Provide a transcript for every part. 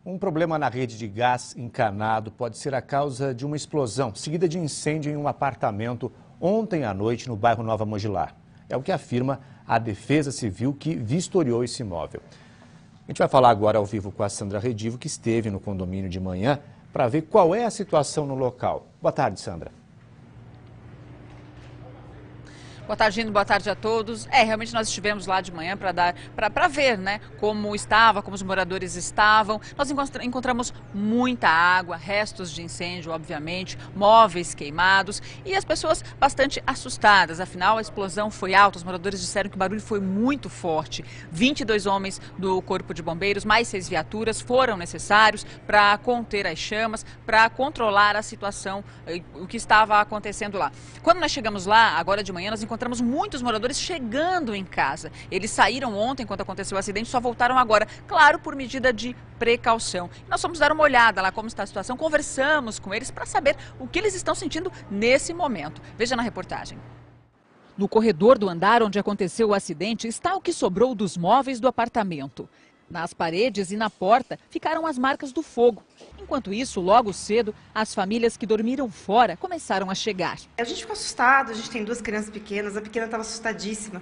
Um problema na rede de gás encanado pode ser a causa de uma explosão, seguida de incêndio em um apartamento ontem à noite no bairro Nova Mogilar. É o que afirma a Defesa Civil que vistoriou esse imóvel. A gente vai falar agora ao vivo com a Sandra Redivo, que esteve no condomínio de manhã, para ver qual é a situação no local. Boa tarde, Sandra. Boa tarde, Gino. Boa tarde a todos. Realmente nós estivemos lá de manhã para ver, né, como estava, como os moradores estavam. Nós encontramos muita água, restos de incêndio, obviamente, móveis queimados e as pessoas bastante assustadas. Afinal, a explosão foi alta. Os moradores disseram que o barulho foi muito forte. 22 homens do Corpo de Bombeiros, mais 6 viaturas foram necessários para conter as chamas, para controlar a situação, o que estava acontecendo lá. Quando nós chegamos lá, agora de manhã, nós encontramos muitos moradores chegando em casa. Eles saíram ontem, quando aconteceu o acidente, só voltaram agora, claro, por medida de precaução. Nós fomos dar uma olhada lá como está a situação, conversamos com eles para saber o que eles estão sentindo nesse momento. Veja na reportagem. No corredor do andar onde aconteceu o acidente está o que sobrou dos móveis do apartamento. Nas paredes e na porta ficaram as marcas do fogo. Enquanto isso, logo cedo, as famílias que dormiram fora começaram a chegar. A gente ficou assustado, a gente tem 2 crianças pequenas, a pequena estava assustadíssima,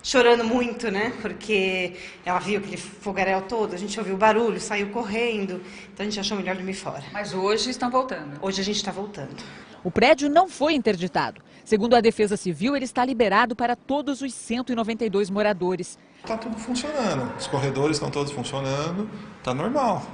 chorando muito, né? Porque ela viu aquele fogaréu todo, a gente ouviu o barulho, saiu correndo, então a gente achou melhor dormir fora. Mas hoje estão voltando? Hoje a gente está voltando. O prédio não foi interditado. Segundo a Defesa Civil, ele está liberado para todos os 192 moradores. Está tudo funcionando, os corredores estão todos funcionando, está normal.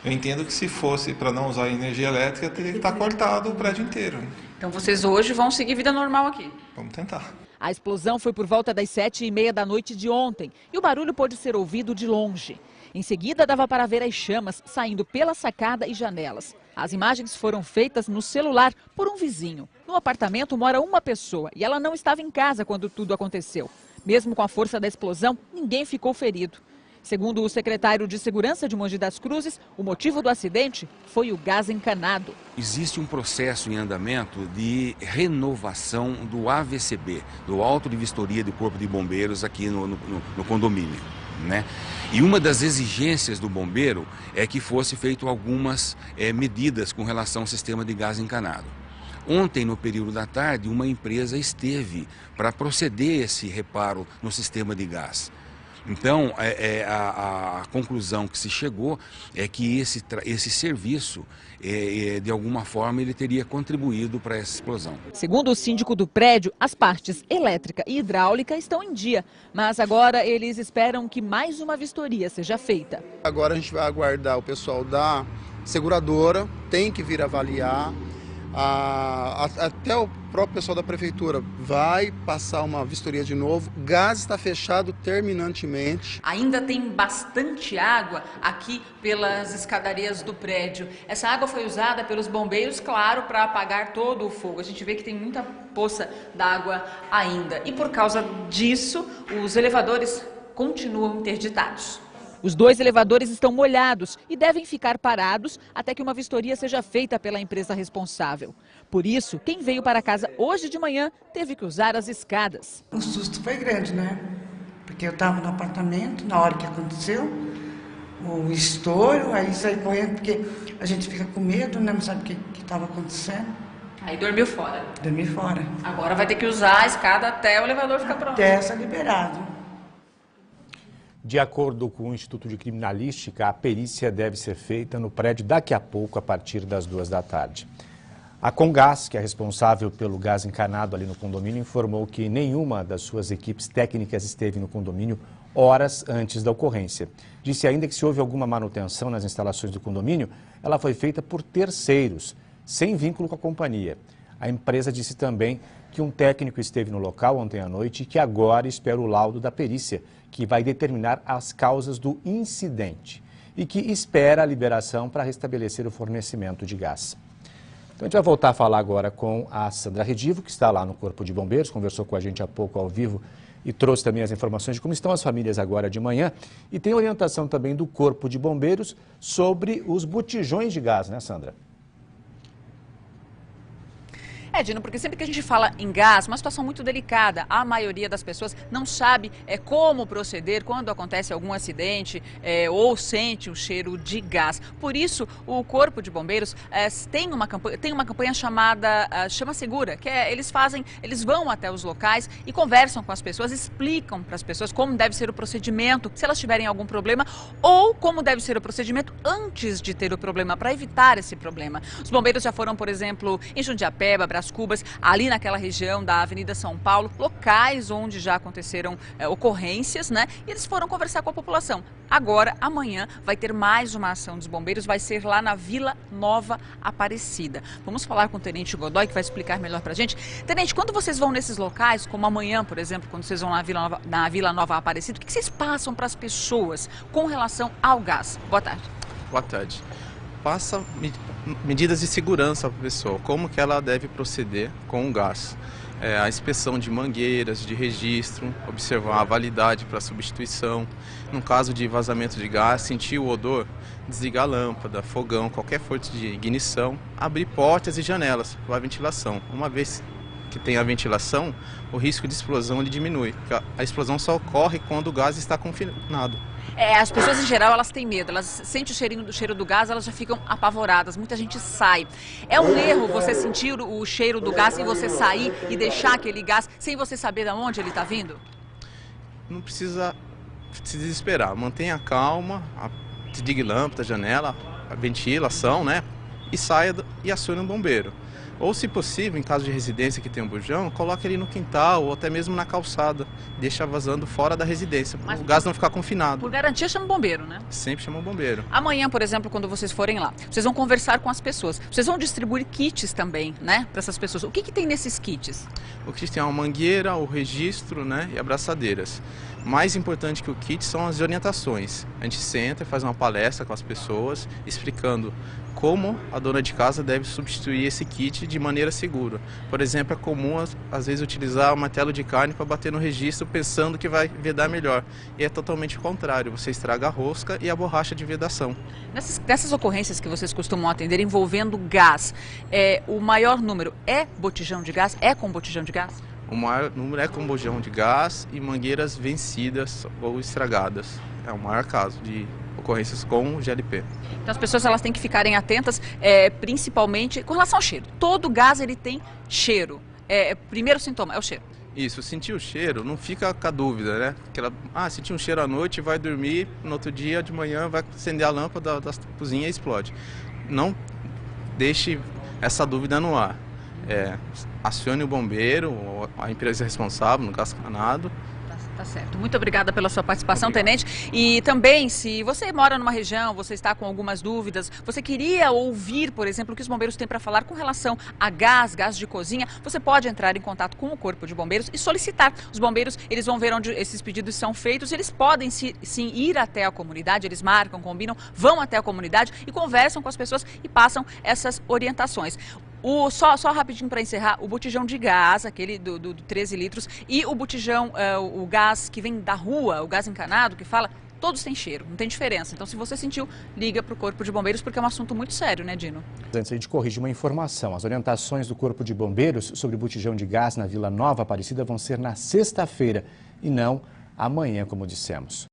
Eu entendo que se fosse para não usar energia elétrica, teria que estar cortado o prédio inteiro. Então vocês hoje vão seguir vida normal aqui? Vamos tentar. A explosão foi por volta das 7h30 da noite de ontem e o barulho pôde ser ouvido de longe. Em seguida, dava para ver as chamas saindo pela sacada e janelas. As imagens foram feitas no celular por um vizinho. No apartamento mora uma pessoa e ela não estava em casa quando tudo aconteceu. Mesmo com a força da explosão, ninguém ficou ferido. Segundo o secretário de Segurança de Mogi das Cruzes, o motivo do acidente foi o gás encanado. Existe um processo em andamento de renovação do AVCB, do Auto de Vistoria do Corpo de Bombeiros aqui no condomínio, né? E uma das exigências do bombeiro é que fosse feito algumas medidas com relação ao sistema de gás encanado. Ontem, no período da tarde, uma empresa esteve para proceder esse reparo no sistema de gás. Então, a conclusão que se chegou é que esse serviço, de alguma forma, ele teria contribuído para essa explosão. Segundo o síndico do prédio, as partes elétrica e hidráulica estão em dia, mas agora eles esperam que mais uma vistoria seja feita. Agora a gente vai aguardar o pessoal da seguradora, tem que vir avaliar. Até o próprio pessoal da prefeitura vai passar uma vistoria de novo. O gás está fechado terminantemente. Ainda tem bastante água aqui pelas escadarias do prédio. Essa água foi usada pelos bombeiros, claro, para apagar todo o fogo. A gente vê que tem muita poça d'água ainda. E por causa disso, os elevadores continuam interditados. Os 2 elevadores estão molhados e devem ficar parados até que uma vistoria seja feita pela empresa responsável. Por isso, quem veio para casa hoje de manhã teve que usar as escadas. O susto foi grande, né? Porque eu estava no apartamento na hora que aconteceu o estouro, aí saí correndo, porque a gente fica com medo, né? Não sabe o que estava acontecendo. Aí dormiu fora? Dormi fora. Agora vai ter que usar a escada até o elevador ficar pronto. Até ser liberado. De acordo com o Instituto de Criminalística, a perícia deve ser feita no prédio daqui a pouco, a partir das 2 da tarde. A Comgás, que é responsável pelo gás encanado ali no condomínio, informou que nenhuma das suas equipes técnicas esteve no condomínio horas antes da ocorrência. Disse ainda que se houve alguma manutenção nas instalações do condomínio, ela foi feita por terceiros, sem vínculo com a companhia. A empresa disse também que um técnico esteve no local ontem à noite e que agora espera o laudo da perícia, que vai determinar as causas do incidente e que espera a liberação para restabelecer o fornecimento de gás. Então a gente vai voltar a falar agora com a Sandra Redivo, que está lá no Corpo de Bombeiros, conversou com a gente há pouco ao vivo e trouxe também as informações de como estão as famílias agora de manhã. E tem orientação também do Corpo de Bombeiros sobre os botijões de gás, né, Sandra? Dino, porque sempre que a gente fala em gás, uma situação muito delicada, a maioria das pessoas não sabe como proceder quando acontece algum acidente ou sente o cheiro de gás. Por isso, o Corpo de Bombeiros tem uma campanha chamada Chama Segura, que eles vão até os locais e conversam com as pessoas, explicam para as pessoas como deve ser o procedimento, se elas tiverem algum problema, ou como deve ser o procedimento antes de ter o problema, para evitar esse problema. Os bombeiros já foram, por exemplo, em Jundiapeba, Brás Cubas, ali naquela região da Avenida São Paulo, locais onde já aconteceram ocorrências, né? E eles foram conversar com a população. Agora, amanhã, vai ter mais uma ação dos bombeiros, vai ser lá na Vila Nova Aparecida. Vamos falar com o Tenente Godoy, que vai explicar melhor pra gente. Tenente, quando vocês vão nesses locais, como amanhã, por exemplo, quando vocês vão na Vila Nova Aparecida, o que vocês passam para as pessoas com relação ao gás? Boa tarde. Boa tarde. Passa medidas de segurança para a pessoa, como que ela deve proceder com o gás. A inspeção de mangueiras, de registro, observar a validade para substituição. No caso de vazamento de gás, sentir o odor, desligar a lâmpada, fogão, qualquer fonte de ignição, abrir portas e janelas para a ventilação. Uma vez que tem a ventilação, o risco de explosão ele diminui, porque a explosão só ocorre quando o gás está confinado. As pessoas em geral, elas têm medo, elas sentem o cheiro do gás, elas já ficam apavoradas, muita gente sai. É um erro você sentir o cheiro do gás e você sair e deixar aquele gás sem você saber de onde ele está vindo? Não precisa se desesperar, mantenha calma, desligue lâmpada, janela, a ventilação, né? E saia e acione um bombeiro. Ou, se possível, em caso de residência que tem um bujão, coloque ele no quintal ou até mesmo na calçada. Deixa vazando fora da residência, para o gás não ficar confinado. Por garantia, chama o bombeiro, né? Sempre chama o bombeiro. Amanhã, por exemplo, quando vocês forem lá, vocês vão conversar com as pessoas. Vocês vão distribuir kits também, né, para essas pessoas. O que tem nesses kits? O kit tem uma mangueira, o registro, né, e abraçadeiras. Mais importante que o kit são as orientações. A gente senta e faz uma palestra com as pessoas, explicando como a dona de casa deve substituir esse kit de maneira segura. Por exemplo, é comum, às vezes, utilizar o martelo de carne para bater no registro pensando que vai vedar melhor. E é totalmente o contrário, você estraga a rosca e a borracha de vedação. Nessas ocorrências que vocês costumam atender envolvendo gás, o maior número é botijão de gás? É com botijão de gás? O maior número é com botijão de gás e mangueiras vencidas ou estragadas. É o maior caso de ocorrências com GLP. Então as pessoas elas têm que ficarem atentas, principalmente com relação ao cheiro. Todo gás ele tem cheiro. Primeiro sintoma é o cheiro. Isso, sentir o cheiro, não fica com a dúvida, né? Sentir um cheiro à noite, vai dormir, no outro dia de manhã vai acender a lâmpada da cozinha e explode. Não deixe essa dúvida no ar. Acione o bombeiro, ou a empresa responsável, no caso encanado. Tá certo. Muito obrigada pela sua participação, Tenente. E também, se você mora numa região, você está com algumas dúvidas, você queria ouvir, por exemplo, o que os bombeiros têm para falar com relação a gás de cozinha, você pode entrar em contato com o Corpo de Bombeiros e solicitar. Os bombeiros, eles vão ver onde esses pedidos são feitos, eles podem sim ir até a comunidade, eles marcam, combinam, vão até a comunidade e conversam com as pessoas e passam essas orientações. Só rapidinho para encerrar, o botijão de gás, aquele do 13 litros, e o botijão, o gás que vem da rua, o gás encanado, que fala, todos têm cheiro, não tem diferença. Então, se você sentiu, liga para o Corpo de Bombeiros, porque é um assunto muito sério, né, Dino? Antes, a gente corrige uma informação. As orientações do Corpo de Bombeiros sobre o botijão de gás na Vila Nova Aparecida vão ser na sexta-feira e não amanhã, como dissemos.